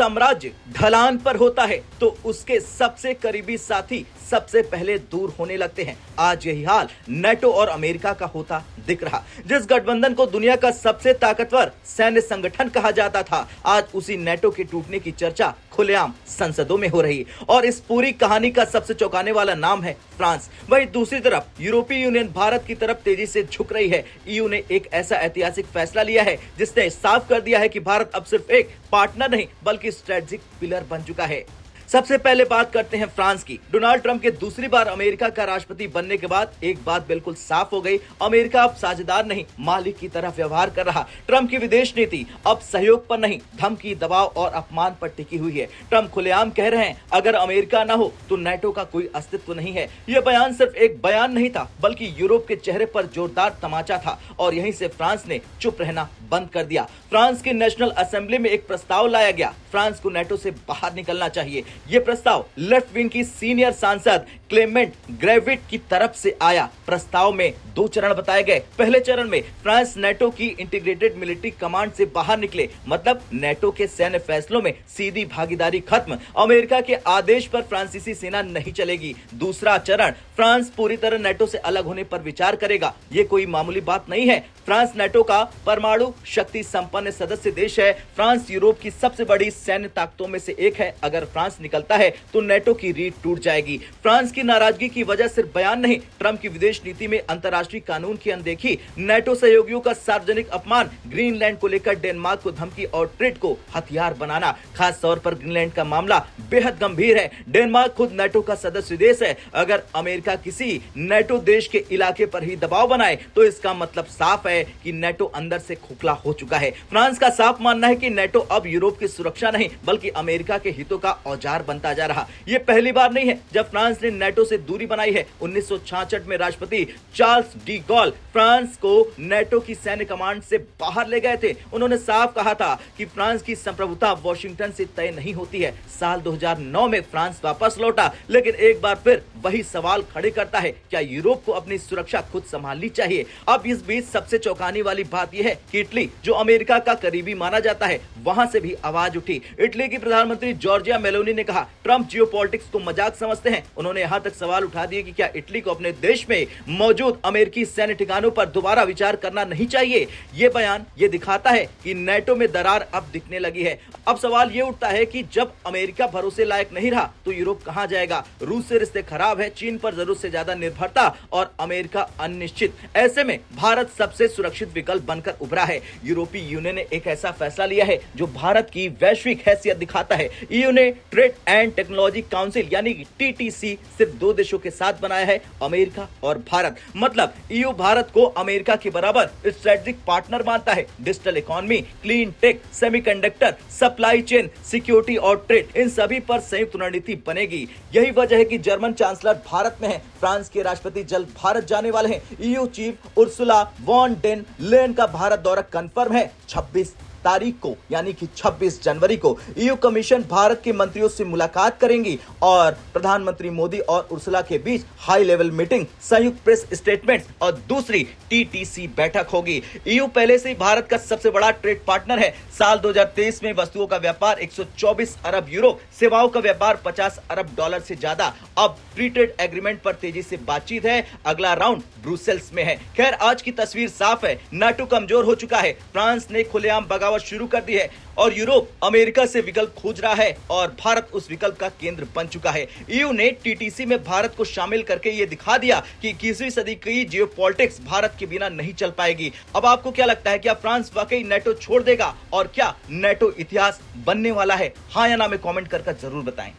साम्राज्य ढलान पर होता है तो उसके सबसे करीबी साथी सबसे पहले दूर होने लगते हैं। आज यही हाल नेटो और अमेरिका का होता दिख रहा। जिस गठबंधन को दुनिया का सबसे ताकतवर सैन्य संगठन कहा जाता था, आज उसी नेटो के टूटने की चर्चा खुलेआम संसदों में हो रही। और इस पूरी कहानी का सबसे चौंकाने वाला नाम है फ्रांस। वहीं दूसरी तरफ यूरोपीय यूनियन भारत की तरफ तेजी से झुक रही है। ईयू ने एक ऐसा ऐतिहासिक फैसला लिया है जिसने साफ कर दिया है कि भारत अब सिर्फ एक पार्टनर नहीं बल्कि स्ट्रेटेजिक पिलर बन चुका है। सबसे पहले बात करते हैं फ्रांस की। डोनाल्ड ट्रंप के दूसरी बार अमेरिका का राष्ट्रपति बनने के बाद एक बात बिल्कुल साफ हो गई, अमेरिका अब साझेदार नहीं मालिक की तरह व्यवहार कर रहा। ट्रंप की विदेश नीति अब सहयोग पर नहीं, धमकी, दबाव और अपमान पर टिकी हुई है। ट्रंप खुलेआम कह रहे हैं अगर अमेरिका ना हो तो नेटो का कोई अस्तित्व नहीं है। यह बयान सिर्फ एक बयान नहीं था बल्कि यूरोप के चेहरे पर जोरदार तमाचा था और यहीं से फ्रांस ने चुप रहना बंद कर दिया। फ्रांस की नेशनल असेंबली में एक प्रस्ताव लाया गया, फ्रांस को नेटो से बाहर निकलना चाहिए। यह प्रस्ताव लेफ्ट विंग की सीनियर सांसद क्लेमेंट ग्रेविट की तरफ से आया। प्रस्ताव में 2 चरण बताए गए। पहले चरण में फ्रांस नेटो की इंटीग्रेटेड मिलिट्री कमांड से बाहर निकले, मतलब नेटो के सैन्य फैसलों में सीधी भागीदारी खत्म। अमेरिका के आदेश पर फ्रांसीसी सेना नहीं चलेगी। दूसरा चरण, फ्रांस पूरी तरह नेटो से अलग होने पर विचार करेगा। ये कोई मामूली बात नहीं है। फ्रांस नेटो का परमाणु शक्ति संपन्न सदस्य देश है। फ्रांस यूरोप की सबसे बड़ी सैन्य ताकतों में से एक है। अगर फ्रांस निकलता है तो नेटो की रीढ़ टूट जाएगी। फ्रांस की नाराजगी की वजह सिर्फ बयान नहीं, ट्रंप की विदेश नीति में अंतर्राष्ट्रीय कानून की अनदेखी, नेटो सहयोगियों का सार्वजनिक अपमान, ग्रीनलैंड को लेकर डेनमार्क को धमकी और ट्रेड को हथियार बनाना। खास तौर पर ग्रीनलैंड का मामला बेहद गंभीर है। डेनमार्क खुद नेटो का सदस्य देश है। अगर अमेरिका किसी नेटो देश के इलाके पर ही दबाव बनाए तो इसका मतलब साफ है कि नेटो अंदर से खोखला हो चुका है। फ्रांस का साफ मानना है कि नेटो अब यूरोप की सुरक्षा नहीं बल्कि अमेरिका के हितों का औजार बनता जा रहा। यह पहली बार नहीं है जब फ्रांस ने नेटो से दूरी बनाई है। 1966 में राष्ट्रपति चार्ल्स डी गॉल फ्रांस को नेटो की सैन्य कमांड से बाहर ले गए थे। उन्होंने साफ कहा था कि फ्रांस की संप्रभुता वॉशिंगटन से तय नहीं होती है। साल 2009 में फ्रांस वापस लौटा, लेकिन एक बार फिर वही सवाल खड़े करता है, क्या यूरोप को अपनी सुरक्षा खुद संभालनी चाहिए? अब इस बीच सबसे चौंकाने वाली बात यह है कि इटली, जो अमेरिका का करीबी माना जाता है, वहां से भी आवाज उठी। इटली की प्रधानमंत्री जॉर्जिया मेलोनी ने कहा ट्रंप जियोपॉलिटिक्स को मजाक समझते हैं। उन्होंने यहां तक सवाल उठा दिए कि क्या इटली को अपने देश में मौजूद अमेरिकी सैन्य ठिकानों पर दोबारा विचार करना नहीं चाहिए। यह बयान ये दिखाता है कि नेटो में दरार अब दिखने लगी है। अब सवाल ये उठता है कि जब अमेरिका भरोसे लायक नहीं रहा तो यूरोप कहां जाएगा? रूस से रिश्ते खराब है, चीन पर जरूरत से ज्यादा निर्भरता और अमेरिका अनिश्चित। ऐसे में भारत सबसे सुरक्षित विकल्प बनकर उभरा है। यूरोपीय यूनियन ने एक ऐसा फैसला लिया है जो भारत की वैश्विक हैसियत दिखाता है। ईयू ने ट्रेड एंड टेक्नोलॉजी काउंसिल यानी कि टीटीसी सिर्फ 2 देशों के साथ बनाया है, अमेरिका और भारत। मतलब ईयू भारत को अमेरिका के बराबर स्ट्रेटेजिक पार्टनर मानता है। Digital economy, clean tech, semiconductor, supply chain, security और ट्रेड, इन सभी पर संयुक्त रणनीति बनेगी। यही वजह है कि जर्मन चांसलर भारत में है। फ्रांस के राष्ट्रपति जल्द भारत जाने वाले हैं। EU chief Ursula von der Leyen का भारत दौरा कंफर्म है। 26 तारीख को यानी कि 26 जनवरी को ईयू कमीशन भारत के मंत्रियों से मुलाकात करेंगी और प्रधानमंत्री मोदी और उर्सुला के बीच हाई लेवल मीटिंग, संयुक्त प्रेस स्टेटमेंट और दूसरी टीटीसी बैठक होगी। ईयू पहले से ही भारत का सबसे बड़ा ट्रेड पार्टनर है। साल 2023 में वस्तुओं का व्यापार 124 अरब यूरो, सेवाओं का व्यापार 50 अरब डॉलर से ज्यादा। अब फ्री ट्रेड एग्रीमेंट पर तेजी से बातचीत है। अगला राउंड ब्रुसेल्स में है। खैर, आज की तस्वीर साफ है, नाटो कमजोर हो चुका है। फ्रांस ने खुलेआम बगावत शुरू कर दी है और यूरोप अमेरिका से विकल्प खोज रहा है और भारत उस विकल्प का केंद्र बन चुका है। ईयू ने टीटीसी में भारत को शामिल करके ये दिखा दिया कि 21वीं सदी की जियोपॉलिटिक्स भारत के बिना नहीं चल पाएगी। अब आपको क्या लगता है, क्या फ्रांस वाकई नेटो छोड़ देगा और क्या नेटो इतिहास बनने वाला है? हाँ या ना में कमेंट कर जरूर बताएं।